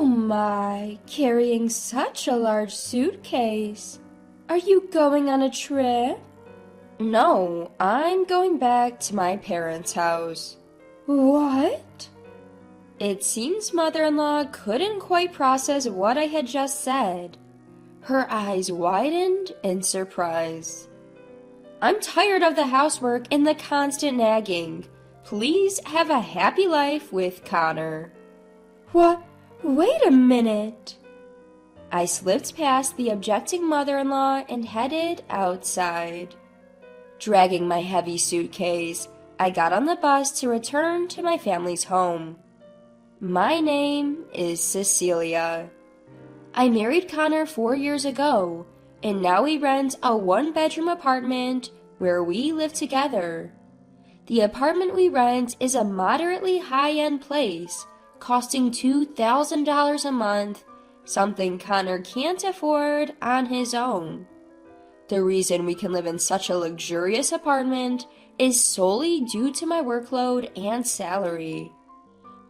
Oh my, carrying such a large suitcase. Are you going on a trip? No, I'm going back to my parents' house. What? It seems mother-in-law couldn't quite process what I had just said. Her eyes widened in surprise. I'm tired of the housework and the constant nagging. Please have a happy life with Connor. What? Wait a minute. I slipped past the objecting mother-in-law and headed outside. Dragging my heavy suitcase, I got on the bus to return to my family's home. My name is Cecilia. I married Connor 4 years ago, and now we rent a one-bedroom apartment where we live together. The apartment we rent is a moderately high-end place, costing $2,000 a month, something Connor can't afford on his own. The reason we can live in such a luxurious apartment is solely due to my workload and salary.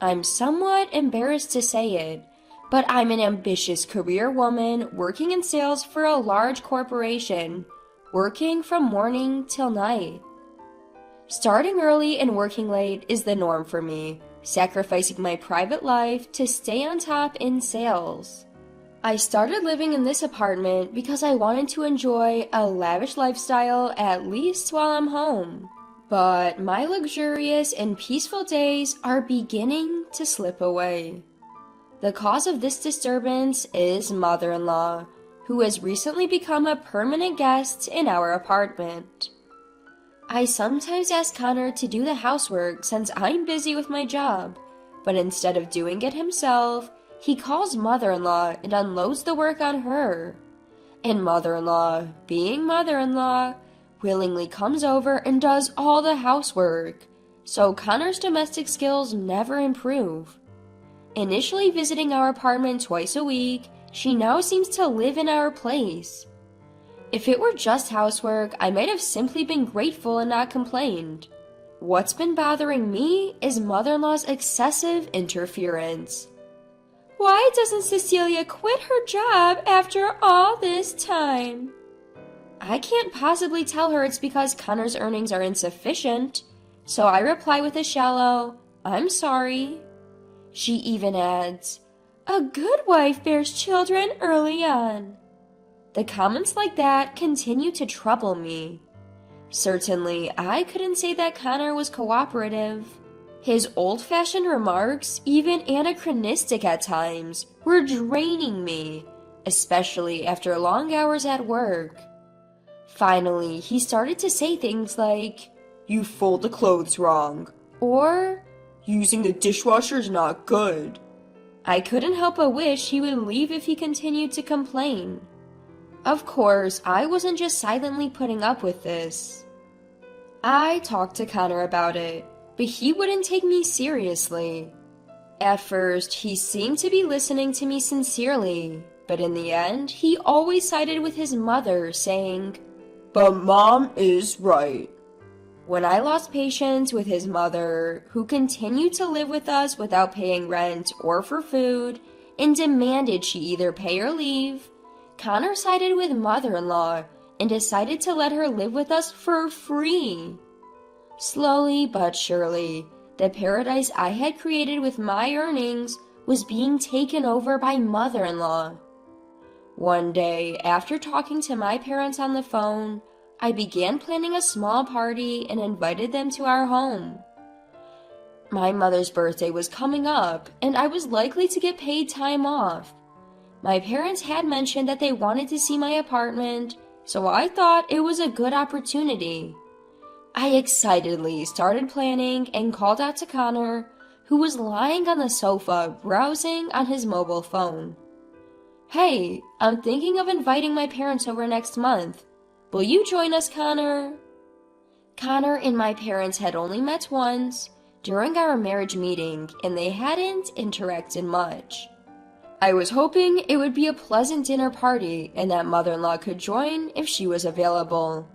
I'm somewhat embarrassed to say it, but I'm an ambitious career woman working in sales for a large corporation, working from morning till night. Starting early and working late is the norm for me, sacrificing my private life to stay on top in sales. I started living in this apartment because I wanted to enjoy a lavish lifestyle at least while I'm home. But my luxurious and peaceful days are beginning to slip away. The cause of this disturbance is mother-in-law, who has recently become a permanent guest in our apartment. I sometimes ask Connor to do the housework since I'm busy with my job, but instead of doing it himself, he calls mother-in-law and unloads the work on her. And mother-in-law, being mother-in-law, willingly comes over and does all the housework, so Connor's domestic skills never improve. Initially visiting our apartment twice a week, she now seems to live in our place. If it were just housework, I might have simply been grateful and not complained. What's been bothering me is mother-in-law's excessive interference. Why doesn't Cecilia quit her job after all this time? I can't possibly tell her it's because Connor's earnings are insufficient, so I reply with a shallow, "I'm sorry." She even adds, "A good wife bears children early on." The comments like that continue to trouble me. Certainly, I couldn't say that Connor was cooperative. His old-fashioned remarks, even anachronistic at times, were draining me, especially after long hours at work. Finally, he started to say things like, "You fold the clothes wrong," or "Using the dishwasher is not good." I couldn't help but wish he would leave if he continued to complain. Of course, I wasn't just silently putting up with this. I talked to Connor about it, but he wouldn't take me seriously. At first, he seemed to be listening to me sincerely, but in the end, he always sided with his mother, saying, "But Mom is right." When I lost patience with his mother, who continued to live with us without paying rent or for food, and demanded she either pay or leave, Connor sided with mother-in-law and decided to let her live with us for free. Slowly but surely, the paradise I had created with my earnings was being taken over by mother-in-law. One day, after talking to my parents on the phone, I began planning a small party and invited them to our home. My mother's birthday was coming up, and I was likely to get paid time off. My parents had mentioned that they wanted to see my apartment, so I thought it was a good opportunity. I excitedly started planning and called out to Connor, who was lying on the sofa browsing on his mobile phone. "Hey, I'm thinking of inviting my parents over next month. Will you join us, Connor?" Connor and my parents had only met once, during our marriage meeting, and they hadn't interacted much. I was hoping it would be a pleasant dinner party and that mother-in-law could join if she was available.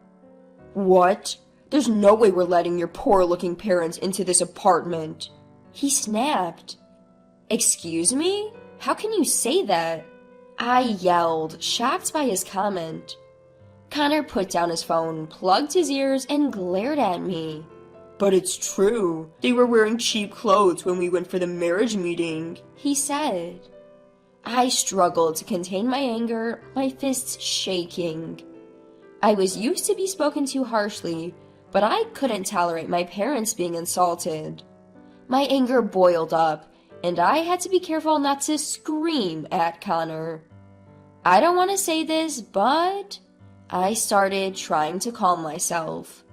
"What? There's no way we're letting your poor-looking parents into this apartment," he snapped. "Excuse me? How can you say that? I yelled, shocked by his comment. Connor put down his phone, plugged his ears, and glared at me. But it's true. They were wearing cheap clothes when we went for the marriage meeting, he said. I struggled to contain my anger, my fists shaking. I was used to be spoken to harshly, but I couldn't tolerate my parents being insulted. My anger boiled up, and I had to be careful not to scream at Connor. I don't want to say this, but I started trying to calm myself.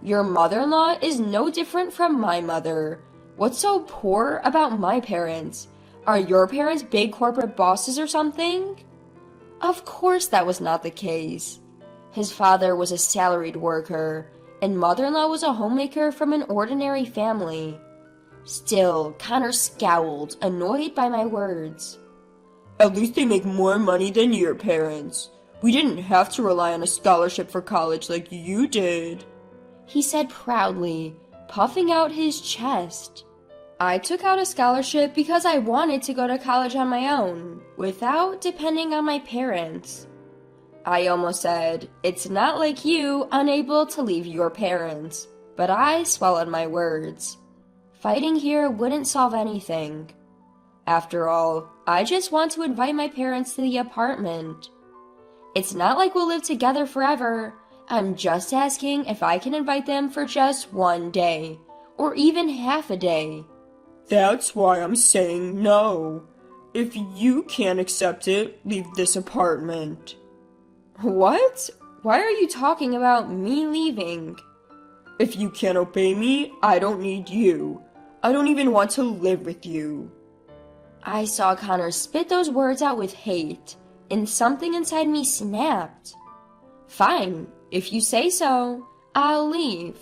Your mother-in-law is no different from my mother. What's so poor about my parents? Are your parents big corporate bosses or something? Of course that was not the case. His father was a salaried worker, and mother-in-law was a homemaker from an ordinary family. Still, Connor scowled, annoyed by my words. At least they make more money than your parents. We didn't have to rely on a scholarship for college like you did, he said proudly, puffing out his chest. I took out a scholarship because I wanted to go to college on my own, without depending on my parents. I almost said, it's not like you, unable to leave your parents, but I swallowed my words. Fighting here wouldn't solve anything. After all, I just want to invite my parents to the apartment. It's not like we'll live together forever. I'm just asking if I can invite them for just one day, or even half a day. That's why I'm saying no. If you can't accept it, leave this apartment. What? Why are you talking about me leaving? If you can't obey me, I don't need you. I don't even want to live with you. I saw Connor spit those words out with hate, and something inside me snapped. Fine, if you say so, I'll leave.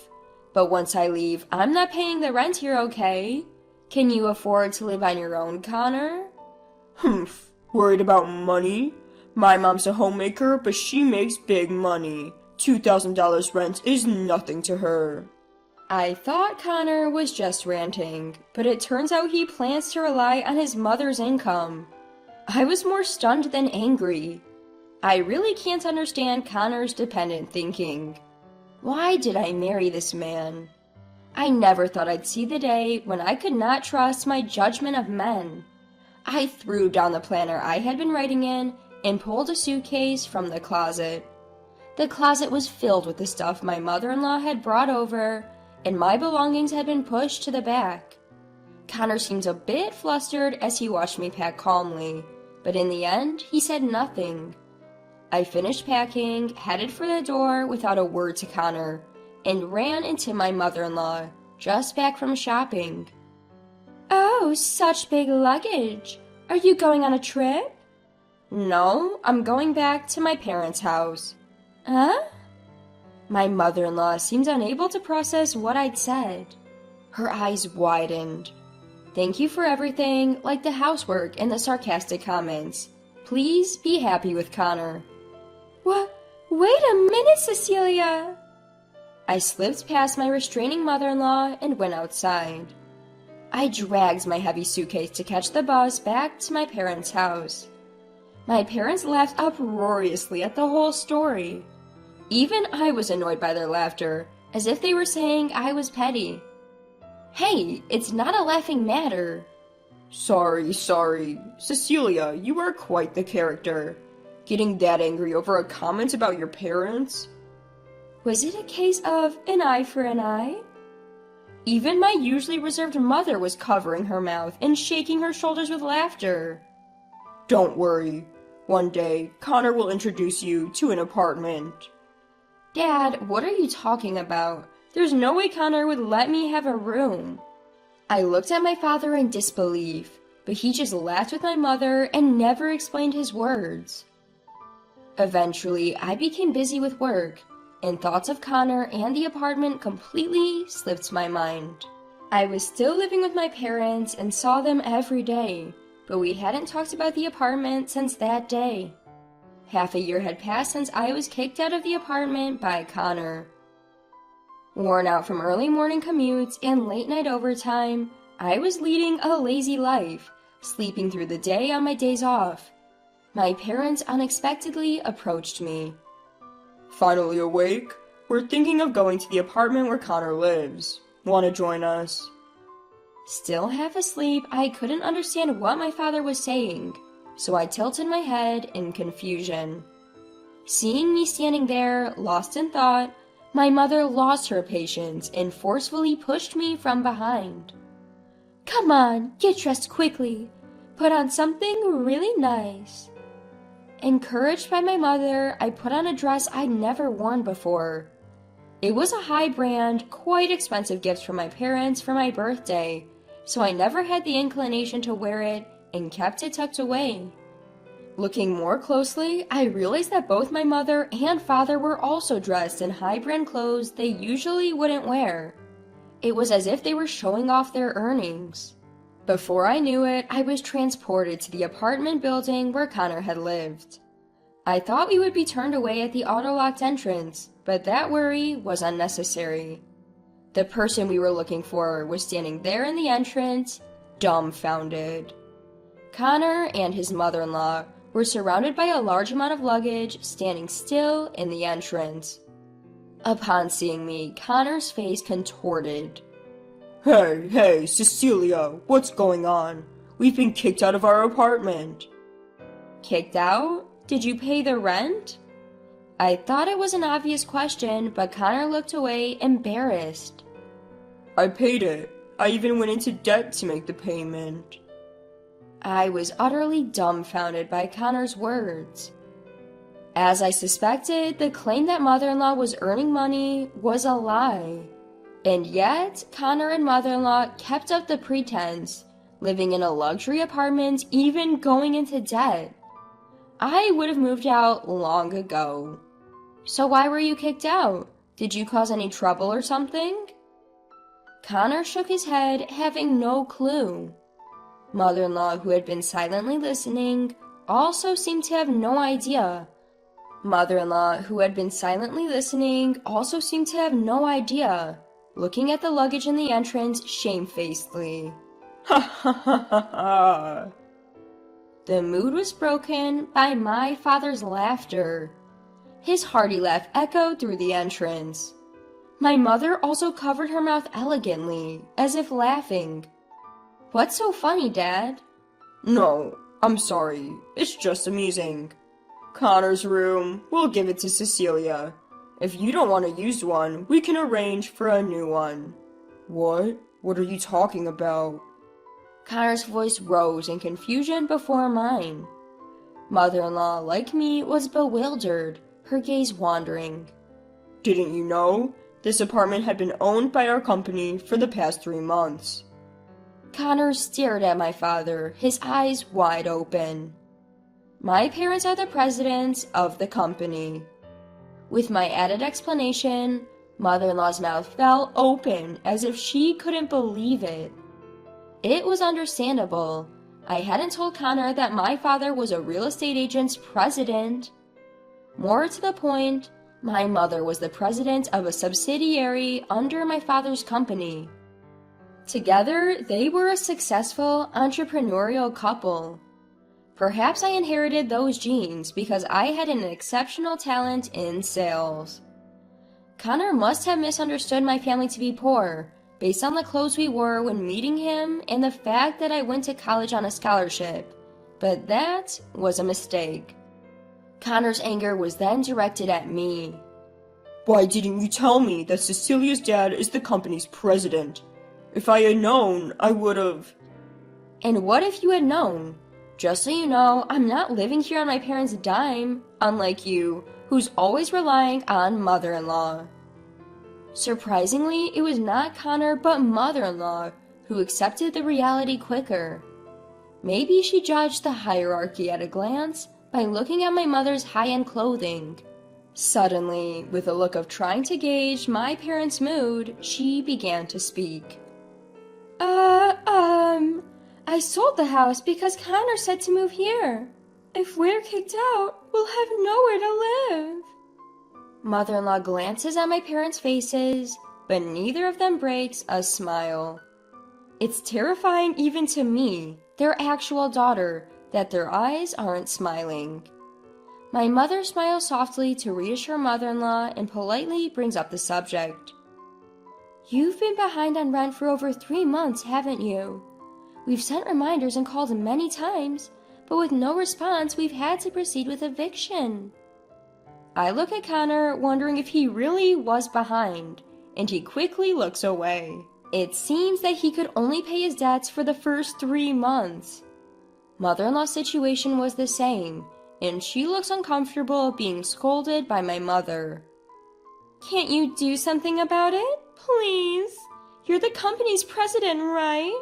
But once I leave, I'm not paying the rent here, okay? Can you afford to live on your own, Connor? Humph, worried about money? My mom's a homemaker, but she makes big money. $2,000 rent is nothing to her. I thought Connor was just ranting, but it turns out he plans to rely on his mother's income. I was more stunned than angry. I really can't understand Connor's dependent thinking. Why did I marry this man? I never thought I'd see the day when I could not trust my judgment of men. I threw down the planner I had been writing in and pulled a suitcase from the closet. The closet was filled with the stuff my mother-in-law had brought over, and my belongings had been pushed to the back. Connor seemed a bit flustered as he watched me pack calmly, but in the end, he said nothing. I finished packing, headed for the door without a word to Connor, and ran into my mother-in-law, just back from shopping. Oh, such big luggage. Are you going on a trip? No, I'm going back to my parents' house. Huh? My mother-in-law seemed unable to process what I'd said. Her eyes widened. Thank you for everything, like the housework and the sarcastic comments. Please be happy with Connor. What? Wait a minute, Cecilia! I slipped past my restraining mother-in-law and went outside. I dragged my heavy suitcase to catch the bus back to my parents' house. My parents laughed uproariously at the whole story. Even I was annoyed by their laughter, as if they were saying I was petty. Hey, it's not a laughing matter. Sorry. Cecilia, you are quite the character. Getting that angry over a comment about your parents? Was it a case of an eye for an eye? Even my usually reserved mother was covering her mouth and shaking her shoulders with laughter. Don't worry. One day, Connor will introduce you to an apartment. Dad, what are you talking about? There's no way Connor would let me have a room. I looked at my father in disbelief, but he just laughed with my mother and never explained his words. Eventually, I became busy with work, and thoughts of Connor and the apartment completely slipped my mind. I was still living with my parents and saw them every day, but we hadn't talked about the apartment since that day. Half a year had passed since I was kicked out of the apartment by Connor. Worn out from early morning commutes and late night overtime, I was leading a lazy life, sleeping through the day on my days off. My parents unexpectedly approached me. Finally awake? We're thinking of going to the apartment where Connor lives. Want to join us? Still half asleep, I couldn't understand what my father was saying, so I tilted my head in confusion. Seeing me standing there, lost in thought, my mother lost her patience and forcefully pushed me from behind. Come on, get dressed quickly. Put on something really nice. Encouraged by my mother, I put on a dress I'd never worn before. It was a high-brand, quite expensive gift from my parents for my birthday, so I never had the inclination to wear it and kept it tucked away. Looking more closely, I realized that both my mother and father were also dressed in high-brand clothes they usually wouldn't wear. It was as if they were showing off their earnings. Before I knew it, I was transported to the apartment building where Connor had lived. I thought we would be turned away at the auto-locked entrance, but that worry was unnecessary. The person we were looking for was standing there in the entrance, dumbfounded. Connor and his mother-in-law were surrounded by a large amount of luggage standing still in the entrance. Upon seeing me, Connor's face contorted. Hey, Cecilia, what's going on? We've been kicked out of our apartment. Kicked out? Did you pay the rent? I thought it was an obvious question, but Connor looked away, embarrassed. I paid it. I even went into debt to make the payment. I was utterly dumbfounded by Connor's words. As I suspected, the claim that mother-in-law was earning money was a lie. And yet, Connor and mother-in-law kept up the pretense, living in a luxury apartment, even going into debt. I would have moved out long ago. So why were you kicked out? Did you cause any trouble or something? Connor shook his head, having no clue. Mother-in-law, who had been silently listening, also seemed to have no idea. Mother-in-law, who had been silently listening, also seemed to have no idea, looking at the luggage in the entrance shamefacedly. Ha ha ha ha ha! The mood was broken by my father's laughter. His hearty laugh echoed through the entrance. My mother also covered her mouth elegantly, as if laughing. What's so funny, Dad? No, I'm sorry. It's just amusing. Connor's room, we'll give it to Cecilia. If you don't want to use one, we can arrange for a new one. What? What are you talking about? Connor's voice rose in confusion before mine. Mother-in-law, like me, was bewildered, her gaze wandering. Didn't you know? This apartment had been owned by our company for the past 3 months. Connor stared at my father, his eyes wide open. My parents are the presidents of the company. With my added explanation, mother-in-law's mouth fell open as if she couldn't believe it. It was understandable. I hadn't told Connor that my father was a real estate agent's president. More to the point, my mother was the president of a subsidiary under my father's company. Together, they were a successful entrepreneurial couple. Perhaps I inherited those genes because I had an exceptional talent in sales. Connor must have misunderstood my family to be poor, based on the clothes we wore when meeting him and the fact that I went to college on a scholarship, but that was a mistake. Connor's anger was then directed at me. Why didn't you tell me that Cecilia's dad is the company's president? If I had known, I would've... And what if you had known? Just so you know, I'm not living here on my parents' dime, unlike you, who's always relying on mother-in-law. Surprisingly, it was not Connor but mother-in-law who accepted the reality quicker. Maybe she judged the hierarchy at a glance by looking at my mother's high-end clothing. Suddenly, with a look of trying to gauge my parents' mood, she began to speak. I sold the house because Connor said to move here. If we're kicked out, we'll have nowhere to live. Mother-in-law glances at my parents' faces, but neither of them breaks a smile. It's terrifying even to me, their actual daughter, that their eyes aren't smiling. My mother smiles softly to reassure mother-in-law and politely brings up the subject. You've been behind on rent for over 3 months, haven't you? We've sent reminders and called many times, but with no response, we've had to proceed with eviction. I look at Connor, wondering if he really was behind, and he quickly looks away. It seems that he could only pay his debts for the first 3 months. Mother-in-law's situation was the same, and she looks uncomfortable being scolded by my mother. Can't you do something about it? Please? You're the company's president, right?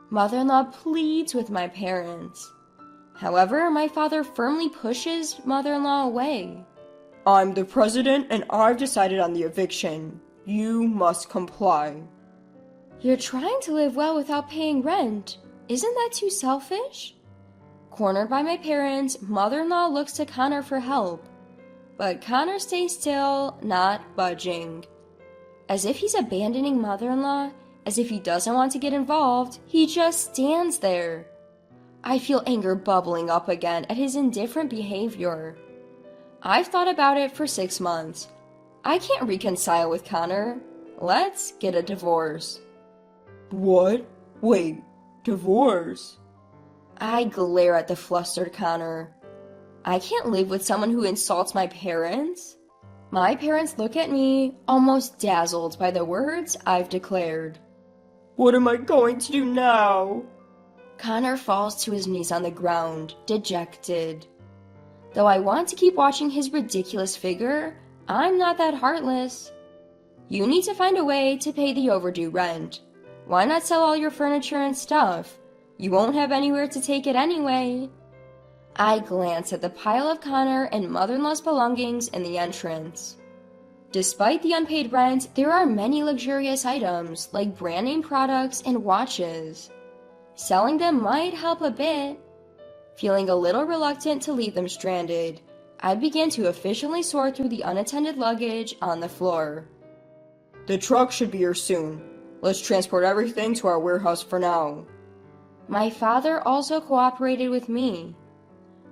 Mother-in-law pleads with my parents. However, my father firmly pushes mother-in-law away. I'm the president and I've decided on the eviction. You must comply. You're trying to live well without paying rent. Isn't that too selfish? Cornered by my parents, mother-in-law looks to Connor for help. But Connor stays still, not budging. As if he's abandoning mother-in-law, as if he doesn't want to get involved, he just stands there. I feel anger bubbling up again at his indifferent behavior. I've thought about it for 6 months. I can't reconcile with Connor. Let's get a divorce. What? Wait, divorce? I glare at the flustered Connor. I can't live with someone who insults my parents. My parents look at me, almost dazzled by the words I've declared. What am I going to do now? Connor falls to his knees on the ground, dejected. Though I want to keep watching his ridiculous figure, I'm not that heartless. You need to find a way to pay the overdue rent. Why not sell all your furniture and stuff? You won't have anywhere to take it anyway. I glance at the pile of Connor and mother-in-law's belongings in the entrance. Despite the unpaid rent, there are many luxurious items like brand name products and watches. Selling them might help a bit. Feeling a little reluctant to leave them stranded, I began to efficiently sort through the unattended luggage on the floor. The truck should be here soon. Let's transport everything to our warehouse for now. My father also cooperated with me.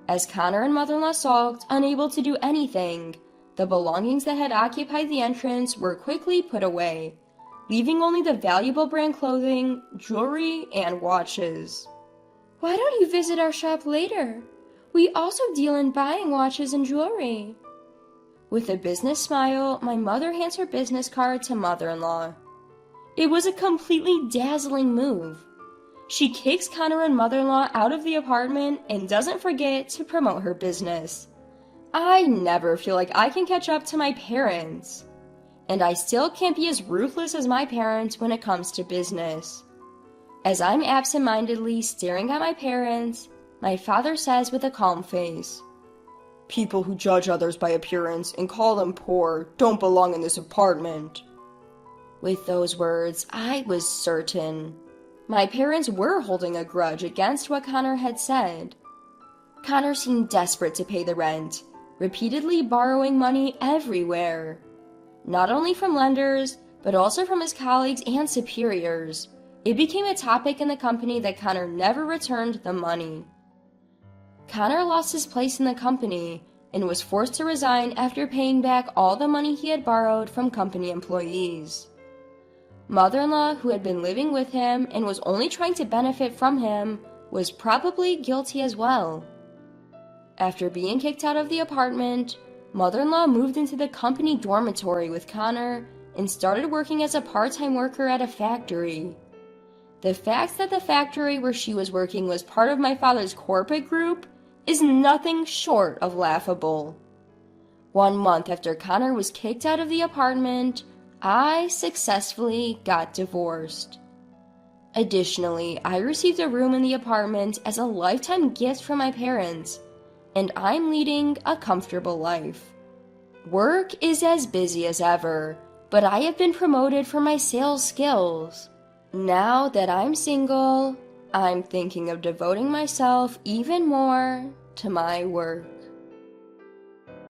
As Connor and mother-in-law sulked, unable to do anything, the belongings that had occupied the entrance were quickly put away, leaving only the valuable brand clothing, jewelry, and watches. Why don't you visit our shop later? We also deal in buying watches and jewelry. With a business smile, my mother hands her business card to mother-in-law. It was a completely dazzling move. She kicks Connor and mother-in-law out of the apartment and doesn't forget to promote her business. I never feel like I can catch up to my parents. And I still can't be as ruthless as my parents when it comes to business. As I'm absent-mindedly staring at my parents, my father says with a calm face, People who judge others by appearance and call them poor don't belong in this apartment. With those words, I was certain. My parents were holding a grudge against what Connor had said. Connor seemed desperate to pay the rent, repeatedly borrowing money everywhere. Not only from lenders, but also from his colleagues and superiors. It became a topic in the company that Connor never returned the money. Connor lost his place in the company and was forced to resign after paying back all the money he had borrowed from company employees. Mother-in-law, who had been living with him and was only trying to benefit from him, was probably guilty as well. After being kicked out of the apartment, mother-in-law moved into the company dormitory with Connor and started working as a part-time worker at a factory. The fact that the factory where she was working was part of my father's corporate group is nothing short of laughable. 1 month after Connor was kicked out of the apartment, I successfully got divorced. Additionally, I received a room in the apartment as a lifetime gift from my parents, and I'm leading a comfortable life. Work is as busy as ever, but I have been promoted for my sales skills. Now that I'm single, I'm thinking of devoting myself even more to my work.